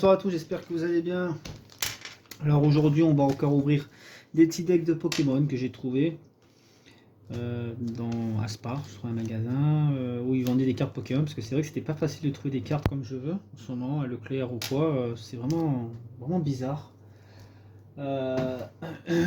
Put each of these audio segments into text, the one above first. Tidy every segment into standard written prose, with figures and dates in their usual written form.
Bonsoir à tous, j'espère que vous allez bien. Alors aujourd'hui on va encore ouvrir des petits decks de Pokémon que j'ai trouvé dans Aspar, sur un magasin où ils vendaient des cartes Pokémon, parce que c'est vrai que c'était pas facile de trouver des cartes comme je veux en ce moment à Leclerc ou quoi, c'est vraiment bizarre. Euh,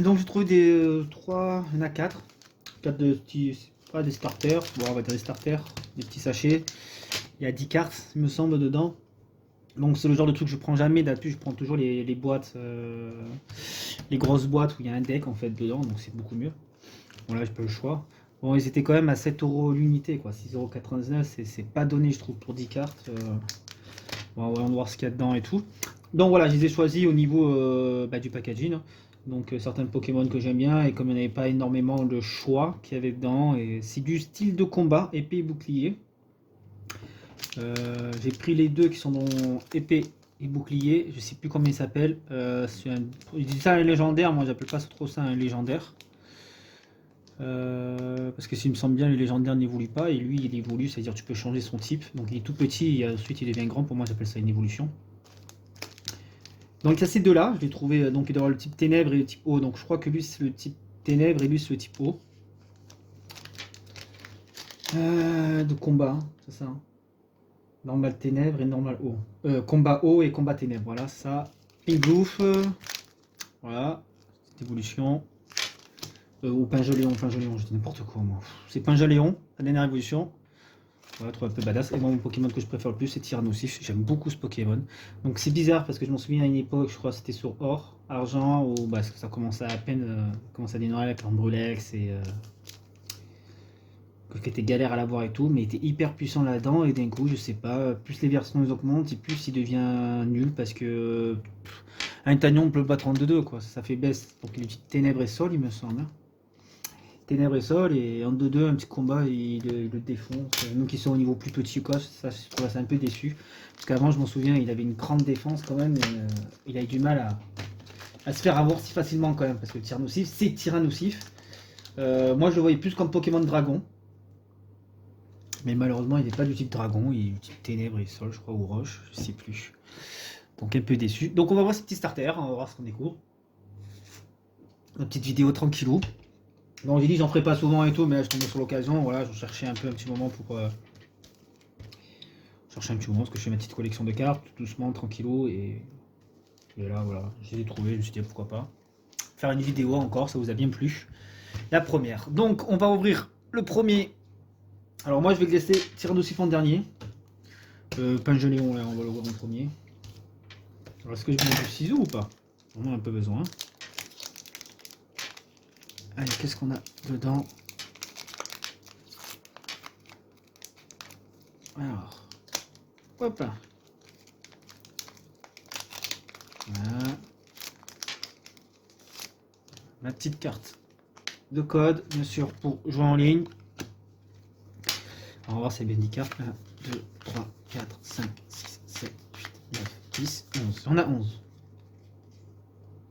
donc j'ai trouvé des 3, il y en a 4 de petits, pas des starters, bon on va dire des starters, des petits sachets. Il y a 10 cartes il me semble dedans. Donc c'est le genre de truc que je prends jamais d'habitude, je prends toujours les boîtes, les grosses boîtes où il y a un deck en fait dedans, donc c'est beaucoup mieux. Bon là j'ai pas le choix. Bon ils étaient quand même à 7 € l'unité quoi, 6,99 €, c'est pas donné je trouve pour 10 cartes. Bon, on va voir ce qu'il y a dedans et tout. Donc voilà, je les ai choisis au niveau du packaging. Donc certains Pokémon que j'aime bien, et comme il n'y en avait pas énormément de choix qu'il y avait dedans, et c'est du style de combat, épée et bouclier. J'ai pris les deux qui sont dans épée et bouclier, je sais plus comment ils s'appellent. Je dis ça un légendaire, moi j'appelle pas trop ça un légendaire. Parce que s'il me semble bien, le légendaire n'évolue pas, et lui il évolue, c'est-à-dire tu peux changer son type. Donc il est tout petit et ensuite il devient grand, pour moi j'appelle ça une évolution. Donc il y a ces deux là, je l'ai trouvé, donc il doit avoir le type ténèbres et le type eau, donc je crois que lui c'est le type ténèbres et lui c'est le type eau. De combat, hein, c'est ça. Hein. Normal ténèbres et normal eau. Combat eau et combat ténèbres, voilà ça. Pinglouf, voilà, cette évolution. Ou Pingeléon, je dis n'importe quoi moi. C'est Pingeléon, la dernière évolution. Voilà, trouve un peu badass. Et moi, mon Pokémon que je préfère le plus, c'est Tyrannosif. J'aime beaucoup ce Pokémon. Donc c'est bizarre parce que je m'en souviens à une époque, je crois que c'était sur Or, Argent, où ça commençait à peine, commençait à démarrer avec l'Ambrulex et qui était galère à l'avoir et tout, mais il était hyper puissant là-dedans, et d'un coup, je sais pas, plus les versions augmentent, et plus il devient nul, parce que un Tagnon peut le battre en 2-2, quoi, ça fait baisse. Donc il utilise Ténèbres et Sol, il me semble. Hein. Ténèbres et Sol, et en 2-2, un petit combat, il le défonce. Nous qui sommes au niveau plus petit, quoi, ça, je trouve ça un peu déçu. Parce qu'avant, je m'en souviens, il avait une grande défense quand même, et il a eu du mal à se faire avoir si facilement quand même, parce que le Tyrannosif, c'est Tyrannosif. Moi, je le voyais plus comme Pokémon Dragon. Mais malheureusement, il n'est pas du type dragon, il est du type ténèbres et sol, je crois, ou roche, je sais plus. Donc un peu déçu. Donc on va voir ce petit starter, on va voir ce qu'on découvre. Une petite vidéo tranquillou. Bon, j'ai dit j'en ferai pas souvent et tout, mais là je tombe sur l'occasion. Voilà, je cherchais un petit moment pour chercher un petit moment parce que je fais ma petite collection de cartes, tout doucement, tranquillou, et là voilà, je les ai trouvées, je me suis dit pourquoi pas faire une vidéo encore, ça vous a bien plu. La première. Donc on va ouvrir le premier. Alors moi je vais le laisser Tyrannosif en dernier. Pingeléon, là, on va le voir en premier. Alors, est-ce que je mets du ciseau ou pas? On en a un peu besoin. Allez, qu'est-ce qu'on a dedans? Alors, hop là. Voilà. Ma petite carte de code, bien sûr, pour jouer en ligne. On va voir si c'est bien 10 cartes. 1, 2, 3, 4, 5, 6, 7, 8, 9, 10, 11. On a 11.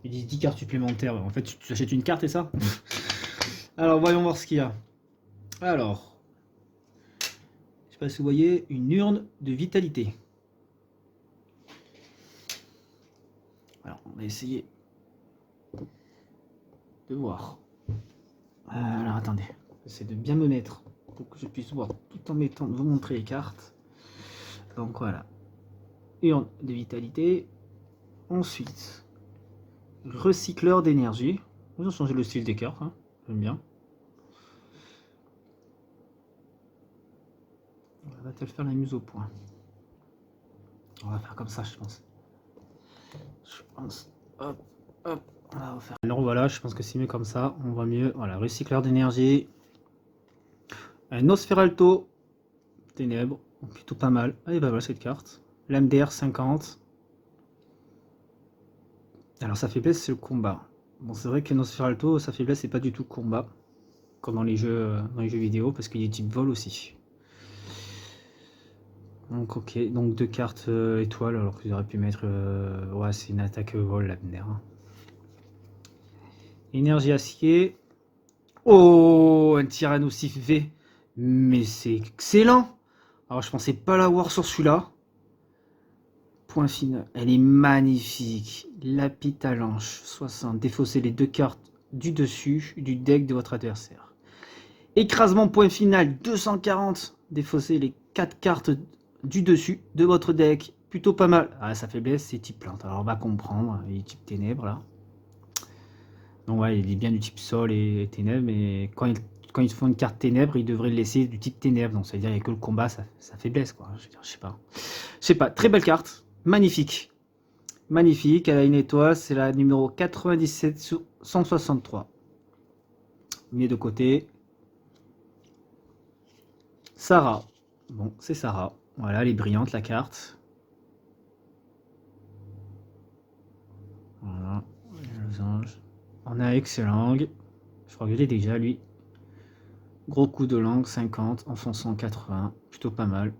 Ils disent 10 cartes supplémentaires. En fait, tu achètes une carte et ça. Alors, voyons voir ce qu'il y a. Alors, je sais pas si vous voyez, une urne de vitalité. Alors, on va essayer de voir. Alors, attendez. J'essaie de bien me mettre pour que je puisse voir tout en mettant, vous montrer les cartes. Donc, voilà. Urne de vitalité. Ensuite, recycleur d'énergie. Ils ont changé le style des cartes. Hein. J'aime bien. On va-t-elle faire la mise au point? On va faire comme ça, je pense. Hop, hop. On va faire. Alors voilà, je pense que c'est mieux comme ça. On va mieux. Voilà, recycleur d'énergie. Un Nosferalto. Ténèbres. Plutôt pas mal. Allez, bah voilà cette carte. Lame d'air 50. Alors sa faiblesse, c'est le combat. Bon, c'est vrai que Nosferalto, sa faiblesse, c'est pas du tout combat. Comme dans les jeux vidéo, parce qu'il y a type vol aussi. Donc ok, donc 2 cartes étoiles, alors que j'aurais pu mettre... ouais, c'est une attaque vol, la d'air. Hein. Énergie acier. Oh, un Tyrannosif V. Mais c'est excellent. Alors je pensais pas l'avoir sur celui-là. point final. Elle est magnifique. Lapitalanche 60. Défausser les 2 cartes du dessus du deck de votre adversaire. Écrasement point final 240. Défausser les 4 cartes du dessus de votre deck. Plutôt pas mal. Ah, sa faiblesse, c'est type plante. Alors on va comprendre. Il est type ténèbres là. Donc ouais, il est bien du type sol et ténèbres. Mais quand ils font une carte ténèbres, ils devraient le laisser du type ténèbres. Donc ça veut dire qu'il n'y a que le combat, sa faiblesse quoi. Je veux dire, je sais pas. Je sais pas. Très belle carte. Magnifique. Magnifique. Elle a une étoile. C'est la numéro 97 sur 163. Mis de côté. Sarah. Bon, c'est Sarah. Voilà, elle est brillante la carte. Voilà. Les anges. On a excellent. Je crois que je l'ai déjà lui. Gros coup de langue 50, enfonçant 80. Plutôt pas mal.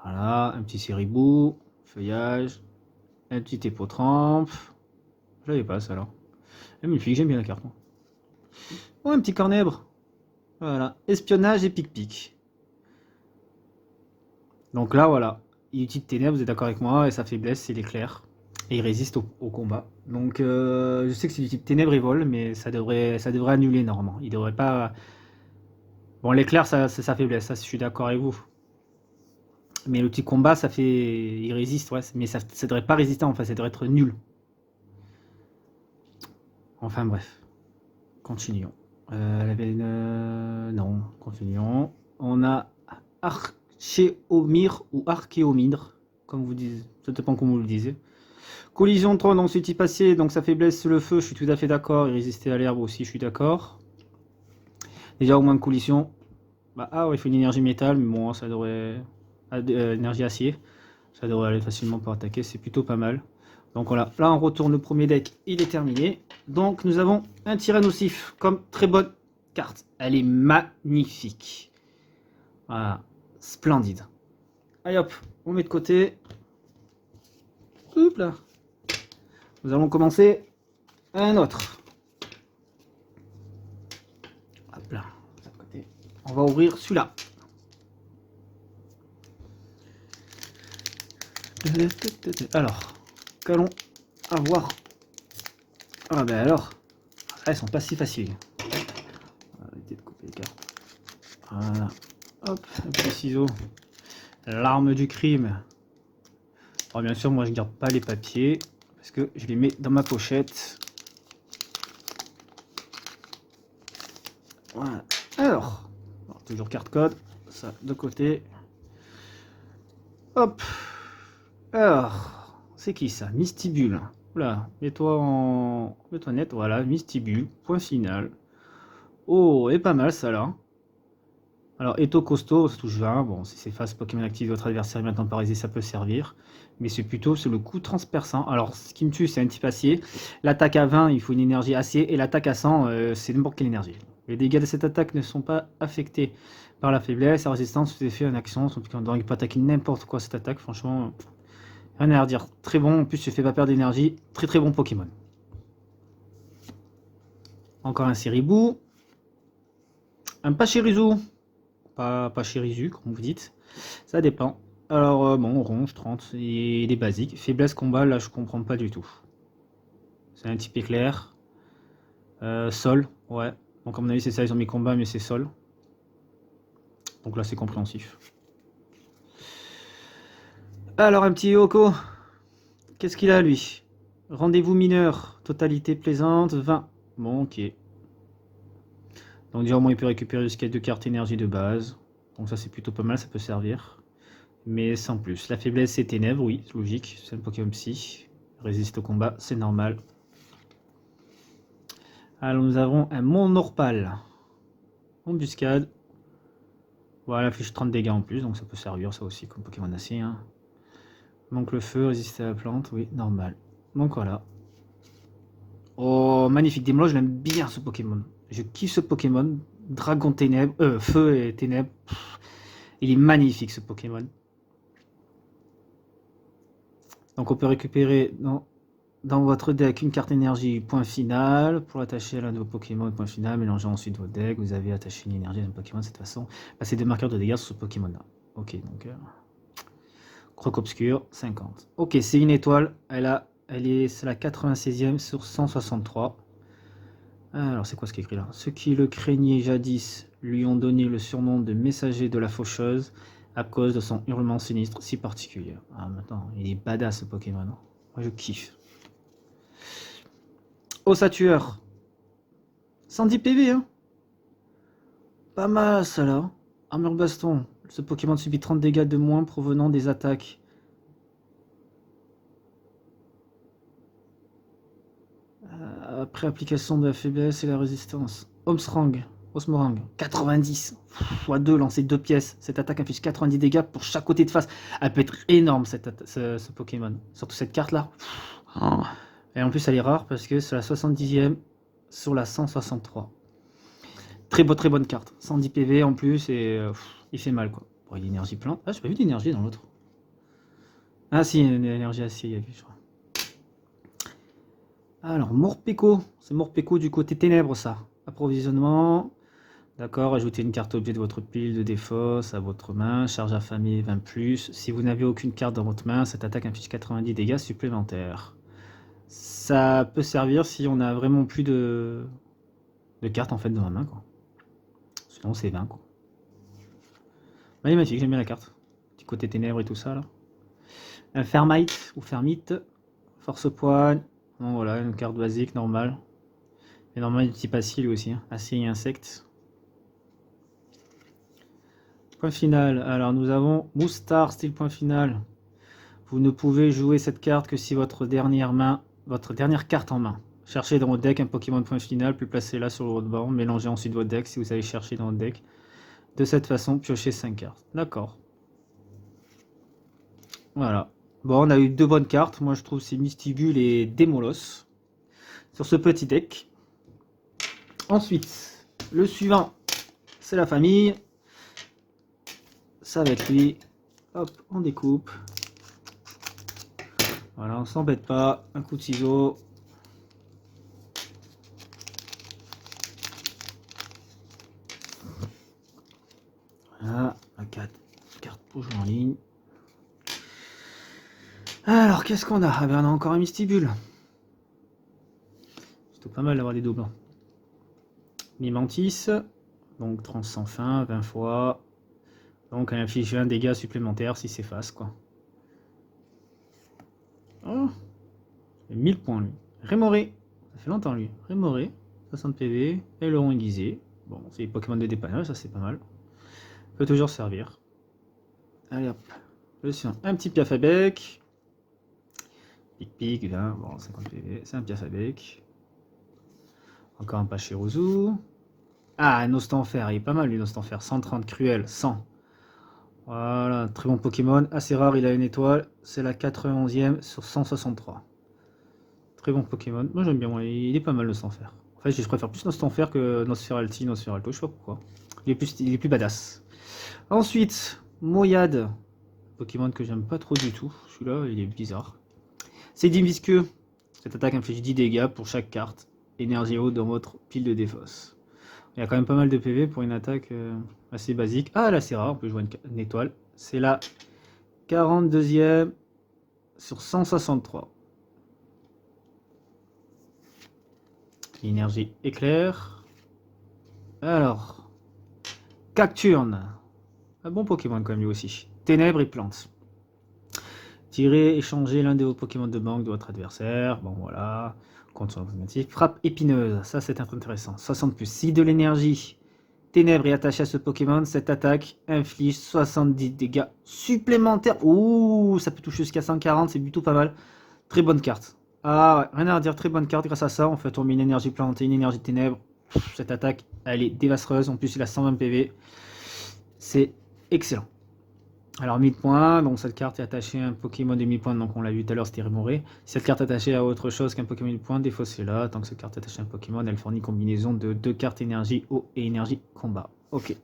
Voilà, un petit séribou. Feuillage. Un petit épeautrempe. Je l'avais pas ça alors. Magnifique, j'aime bien la carte. Oh, un petit cornèbre. Voilà, espionnage et pic-pic. Donc là, voilà, il utilise ténèbres, vous êtes d'accord avec moi, et sa faiblesse, c'est l'éclair. Et il résiste au combat. Donc je sais que c'est du type ténèbres et vol, mais ça devrait annuler normalement. Il devrait pas... Bon, l'éclair, c'est sa faiblesse, ça je suis d'accord avec vous. Mais le petit combat, ça fait... Il résiste, ouais, mais ça devrait pas résister, enfin, ça devrait être nul. Enfin bref, continuons. Elle avait une... Non, continuons. On a Archéomir ou Archéomindre, comme vous dites, ça dépend comment vous le disiez. Collision de 3, donc c'est type acier, donc sa faiblesse c'est le feu, je suis tout à fait d'accord. Et résister à l'herbe aussi, je suis d'accord. Déjà au moins de collision. Bah, ah ouais, il faut une énergie métal, mais bon, ça devrait... énergie acier. Ça devrait aller facilement pour attaquer, c'est plutôt pas mal. Donc voilà, là on retourne le premier deck, il est terminé. Donc nous avons un Tyrannosif comme très bonne carte. Elle est magnifique. Voilà, splendide. Allez hop, on met de côté. Hop là. Nous allons commencer un autre. Hop là, de côté. On va ouvrir celui-là. Alors, qu'allons avoir? Ah ben alors, elles sont pas si faciles. On va arrêter de couper les cartes. Voilà. Hop, un petit ciseau. L'arme du crime. Alors bien sûr, moi je garde pas les papiers parce que je les mets dans ma pochette. Voilà. Alors, toujours carte code, ça de côté. Hop. Alors, c'est qui ça? Mystibule. Voilà, mets-toi net, voilà, Mystibule, point final. Oh, et pas mal ça là. Alors, Eto Costaud, ça touche 20. Bon, si c'est face Pokémon active, votre adversaire est maintenant paralysé, ça peut servir. Mais c'est plutôt le coup transperçant. Alors, ce qui me tue, c'est un type acier. L'attaque à 20, il faut une énergie acier. Et l'attaque à 100, c'est n'importe quelle énergie. Les dégâts de cette attaque ne sont pas affectés par la faiblesse. Sa résistance, ses effets en action. Donc, il peut attaquer n'importe quoi cette attaque. Franchement, rien à redire. Très bon. En plus, tu fais pas perdre d'énergie. Très très bon Pokémon. Encore un Séribou. Un Pachirisu. Pas Chirisu, comme vous dites. Ça dépend. Alors, bon, ronge, 30, il est basique. Faiblesse combat, là, je comprends pas du tout. C'est un type éclair. Sol, ouais. Donc, à mon avis, c'est ça, ils ont mis combat, mais c'est sol. Donc là, c'est compréhensif. Alors, un petit Yoko. Qu'est-ce qu'il a, lui? Rendez-vous mineur. Totalité plaisante, 20. Bon, ok. Donc, déjà, au moins, il peut récupérer jusqu'à 2 cartes énergie de base. Donc, ça, c'est plutôt pas mal, ça peut servir. Mais sans plus. La faiblesse, c'est ténèbres, oui, c'est logique. C'est un Pokémon Psy. Résiste au combat, c'est normal. Alors, nous avons un Monorpal. Embuscade. Voilà, fiche 30 dégâts en plus, donc ça peut servir, ça aussi, comme Pokémon acier. Hein. Donc, le feu, résister à la plante, oui, normal. Donc, voilà. Oh, magnifique. Démolo, je l'aime bien, ce Pokémon. Je kiffe ce Pokémon. Dragon ténèbres, feu et ténèbres. Pff, il est magnifique, ce Pokémon. Donc on peut récupérer dans votre deck une carte énergie point final pour l'attacher à l'un de vos Pokémon point final. Mélangez ensuite vos decks. Vous avez attaché une énergie à un Pokémon de cette façon. Passez 2 marqueurs de dégâts sur ce Pokémon là. Ok, donc Croc obscur, 50. Ok, c'est une étoile. C'est la 96e sur 163. Alors, c'est quoi ce qui est écrit là? Ceux qui le craignaient jadis lui ont donné le surnom de messager de la faucheuse à cause de son hurlement sinistre si particulier. Ah, maintenant, il est badass ce Pokémon. Hein. Moi, je kiffe. Ossatueur. 110 PV, hein. Pas mal, ça là. Armure baston. Ce Pokémon subit 30 dégâts de moins provenant des attaques. Après application de la faiblesse et la résistance. Osmorang, 90. Fois 2, lancer 2 pièces. Cette attaque inflige 90 dégâts pour chaque côté de face. Elle peut être énorme ce Pokémon. Surtout cette carte là. Et en plus elle est rare parce que c'est la 70e sur la 163. Très bonne carte. 110 PV en plus et il fait mal quoi. Bon, il y a l'énergie plante. Ah, j'ai pas vu d'énergie dans l'autre. Ah si, une énergie acier, il y a vu, je crois. Alors, Morpeko. C'est Morpeko du côté ténèbres, ça. Approvisionnement. D'accord, ajoutez une carte objet de votre pile de défausse à votre main. Charge affamée 20+. Si vous n'avez aucune carte dans votre main, cette attaque inflige 90 dégâts supplémentaires. Ça peut servir si on n'a vraiment plus de cartes en fait dans la main, quoi. Sinon, c'est 20, quoi. Magnifique, j'aime bien la carte. Du côté ténèbres et tout ça, là. Un Fermite ou Fermite. Force poigne. Bon, voilà, une carte basique, normale. Et normalement, du type acier lui aussi. Hein. Acier et insectes. Point final. Alors, nous avons Moustar, style point final. Vous ne pouvez jouer cette carte que si votre dernière carte en main. Cherchez dans votre deck un Pokémon point final, puis placez-la sur votre banc. Mélangez ensuite votre deck si vous allez chercher dans votre deck. De cette façon, piochez 5 cartes. D'accord. Voilà. Bon, on a eu 2 bonnes cartes. Moi, je trouve c'est Mystibule et Démolos sur ce petit deck. Ensuite, le suivant, c'est la famille. Ça va être lui. Hop, on découpe. Voilà, on s'embête pas. Un coup de ciseau. Voilà, la carte pour jouer en ligne. Alors, qu'est-ce qu'on a? Ah ben, on a encore un Mystibule. C'est pas mal d'avoir des doubles. Mimantis, donc trans sans fin, 20 fois. Donc elle inflige un dégât supplémentaire si c'est face, quoi. Oh, 1000 points lui. Rémoré, ça fait longtemps lui. Rémoré, 60 PV, et le rond aiguisé. Bon, c'est les Pokémon de dépannage, ça c'est pas mal. Peut toujours servir. Allez hop, le sien, un petit Piafabec. Pic, 20, bon, 50 PV, c'est un Piafabec. Encore un Pachyruzou. Ah, un Nostanfer, il est pas mal lui, Nostanfer. 130 cruel, 100. Voilà, très bon Pokémon, assez rare, il a une étoile, c'est la 91e sur 163. Très bon Pokémon, moi j'aime bien, moi, il est pas mal Nostanfer. En fait, je préfère plus Nostanfer que Nosferalti, Nosferalto, je sais pas pourquoi. Il est plus badass. Ensuite, Moyade, Pokémon que j'aime pas trop du tout, celui-là il est bizarre. C'est Dimisque, cette attaque inflige 10 dégâts pour chaque carte, énergie haute dans votre pile de défausse. Il y a quand même pas mal de PV pour une attaque assez basique. Ah là c'est rare, on peut jouer une étoile. C'est la 42e sur 163. Énergie éclair. Alors, Cacturne. Un bon Pokémon quand même lui aussi. Ténèbres et plantes. Tirez, échangez l'un de vos Pokémon de banque de votre adversaire. Bon voilà. Contre son automatique. Frappe épineuse. Ça c'est intéressant. 60+. Si de l'énergie ténèbres est attachée à ce Pokémon, cette attaque inflige 70 dégâts supplémentaires. Ouh, ça peut toucher jusqu'à 140. C'est du tout pas mal. Très bonne carte. Ah ouais, rien à dire. Très bonne carte. Grâce à ça, en fait, on met une énergie plante et une énergie ténèbres. Cette attaque, elle est dévasteuse. En plus, il a 120 PV. C'est excellent. Alors 1000 points, donc cette carte est attachée à un Pokémon de 1000 points, donc on l'a vu tout à l'heure, c'était Rémoré. Si cette carte est attachée à autre chose qu'un Pokémon de 1000 points, défaussez-la. Tant que cette carte est attachée à un Pokémon, elle fournit une combinaison de 2 cartes énergie eau et énergie combat. Ok.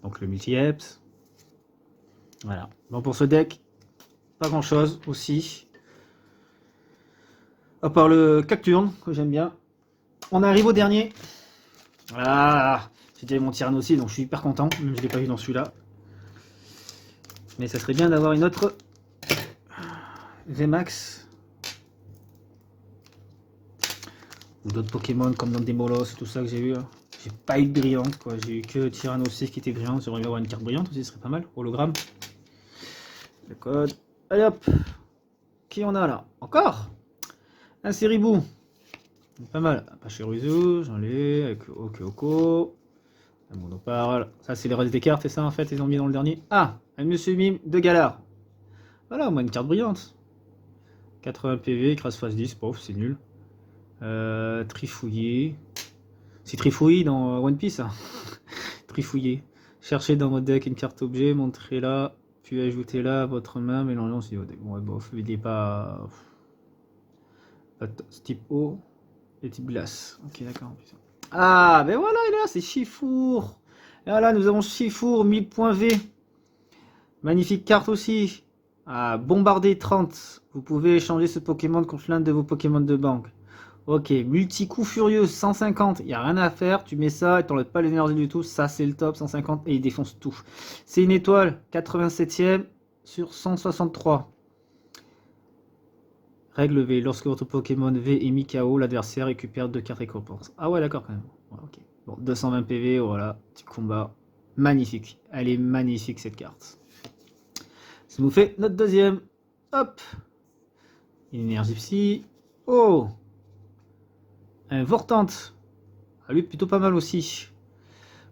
Donc le multi-eps. Voilà. Bon pour ce deck, pas grand chose aussi. À part le Cacturne, que j'aime bien. On arrive au dernier. Ah, j'ai déjà mon Tyrannosaurus, donc je suis hyper content, même si je ne l'ai pas vu dans celui-là. Mais ça serait bien d'avoir une autre VMAX. Ou d'autres Pokémon comme dans Démolos et tout ça que j'ai eu. J'ai pas eu de brillante quoi, j'ai eu que Tyrannosif qui était brillante. J'aimerais bien avoir une carte brillante aussi, ce serait pas mal. Hologramme. Le code. Allez hop. Qui on a là? Encore un Ceribou. Pas mal. Pachirisu, j'en ai. Avec Oko. Un Monoparle. Ça c'est les restes des cartes, c'est ça en fait, ils ont mis dans le dernier. Ah, un Monsieur Mime de Galar. Voilà, au moins une carte brillante. 80 PV, écrase face 10, pauvre, c'est nul. Trifouillé. C'est Trifouillé dans One Piece, hein. Trifouillé. Cherchez dans votre deck une carte objet, montrez-la, puis ajoutez-la à votre main, mélangeant si votre deck. Bon, ouais, bof, il n'est pas. C'est type eau et type glace. Ok, d'accord. Ah, ben voilà, il est là, c'est Chifour. Et voilà, nous avons Chifour, 1000 points V. Magnifique carte aussi. Ah, Bombarder 30. Vous pouvez échanger ce Pokémon contre l'un de vos Pokémon de banque. Ok, multi-coup furieux, 150. Il n'y a rien à faire. Tu mets ça et t'enlèves pas l'énergie du tout. Ça, c'est le top, 150. Et il défonce tout. C'est une étoile, 87e sur 163. Règle V. Lorsque votre Pokémon V est mis KO, l'adversaire récupère 2 cartes récompenses. Ah ouais, d'accord quand même. Ouais, ok. Bon, 220 PV, voilà. Petit combat. Magnifique. Elle est magnifique cette carte. Ça nous fait notre deuxième. Hop. Une énergie psy. Oh. Un Vortante. Ah, lui, plutôt pas mal aussi.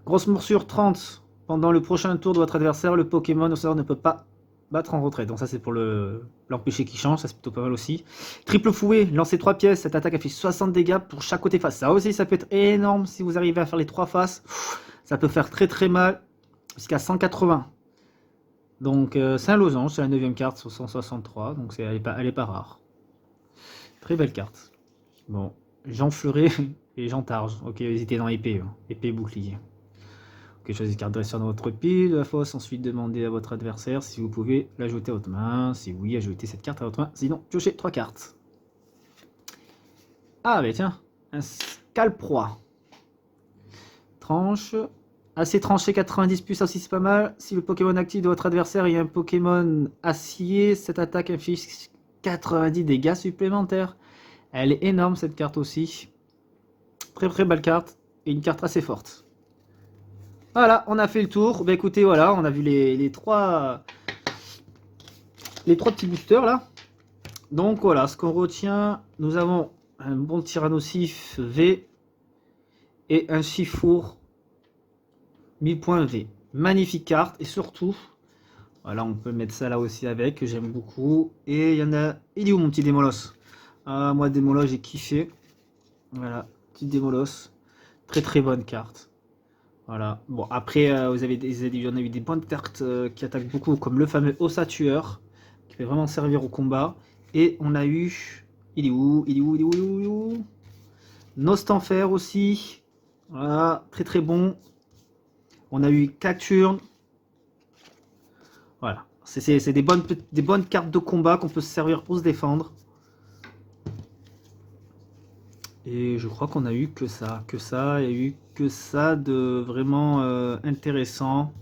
Grosse morsure 30. Pendant le prochain tour de votre adversaire, le Pokémon au sort ne peut pas battre en retraite. Donc ça, c'est pour l'empêcher qu'il change. Ça, c'est plutôt pas mal aussi. Triple fouet. Lancez 3 pièces. Cette attaque a fait 60 dégâts pour chaque côté face. Ça aussi, ça peut être énorme si vous arrivez à faire les 3 faces. Ça peut faire très très mal. Jusqu'à 180. Donc c'est un losange. C'est la 9ème carte sur 163. Donc elle est pas rare. Très belle carte. Bon. Jean Fleuret et Jean Targe. Ok, ils étaient dans épée. Épée bouclier. Ok, choisissez carte dresseur dans votre pile de la fosse. Ensuite, demandez à votre adversaire si vous pouvez l'ajouter à votre main. Si oui, ajoutez cette carte à votre main. Sinon, piochez 3 cartes. Ah, bah tiens, un Scalproie. Tranche. Assez tranché, 90 plus, ça aussi c'est pas mal. Si le Pokémon actif de votre adversaire est un Pokémon acier, cette attaque affiche 90 dégâts supplémentaires. Elle est énorme cette carte aussi. Très très belle carte. Et une carte assez forte. Voilà, on a fait le tour. Bah écoutez, voilà, on a vu les trois petits boosters là. Donc voilà, ce qu'on retient, nous avons un bon Tyrannosif V et un Chifour 1000 points V. Magnifique carte et surtout, voilà, on peut mettre ça là aussi avec, que j'aime beaucoup. Et il y en a, il est où mon petit Démolos? Ah, moi Démolos j'ai kiffé. Voilà, petit Démolos, très très bonne carte. Voilà. Bon, après, il y en a eu des bonnes cartes qui attaquent beaucoup, comme le fameux Ossatueur, qui fait vraiment servir au combat. Et on a eu... Il est où? Il est où? Il est où? Il est où? Il est où? Nostanfer aussi. Voilà, très très bon. On a eu Cacturne. Voilà. C'est des bonnes cartes de combat qu'on peut se servir pour se défendre. Et je crois qu'on a eu que ça. Il y a eu que ça de vraiment intéressant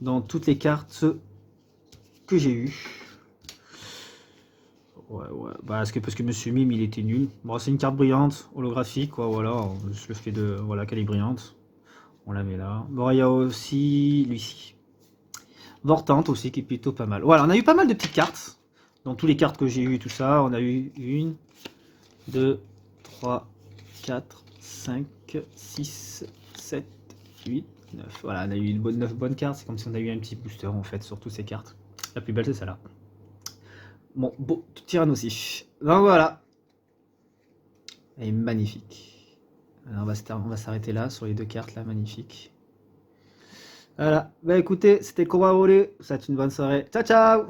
dans toutes les cartes que j'ai eues. Ouais. Bah, parce que Monsieur Mime, il était nul. Bon, c'est une carte brillante, holographique, quoi, voilà. Je le fais de... Voilà, qu'elle est brillante. On la met là. Bon, il y a aussi lui-ci. Vortante aussi, qui est plutôt pas mal. Voilà, on a eu pas mal de petites cartes. Dans toutes les cartes que j'ai eues, tout ça, on a eu 1, 2, 3, 4, 5, 6, 7, 8, 9. Voilà, on a eu 9 bonnes cartes. C'est comme si on a eu un petit booster, en fait, sur toutes ces cartes. La plus belle, c'est celle-là. Bon, Tyrannosif. Donc voilà. Elle est magnifique. Alors on va s'arrêter là sur les 2 cartes là, magnifiques. Voilà. Bah écoutez, c'était Cobra Volé. Ça va être une bonne soirée. Ciao ciao.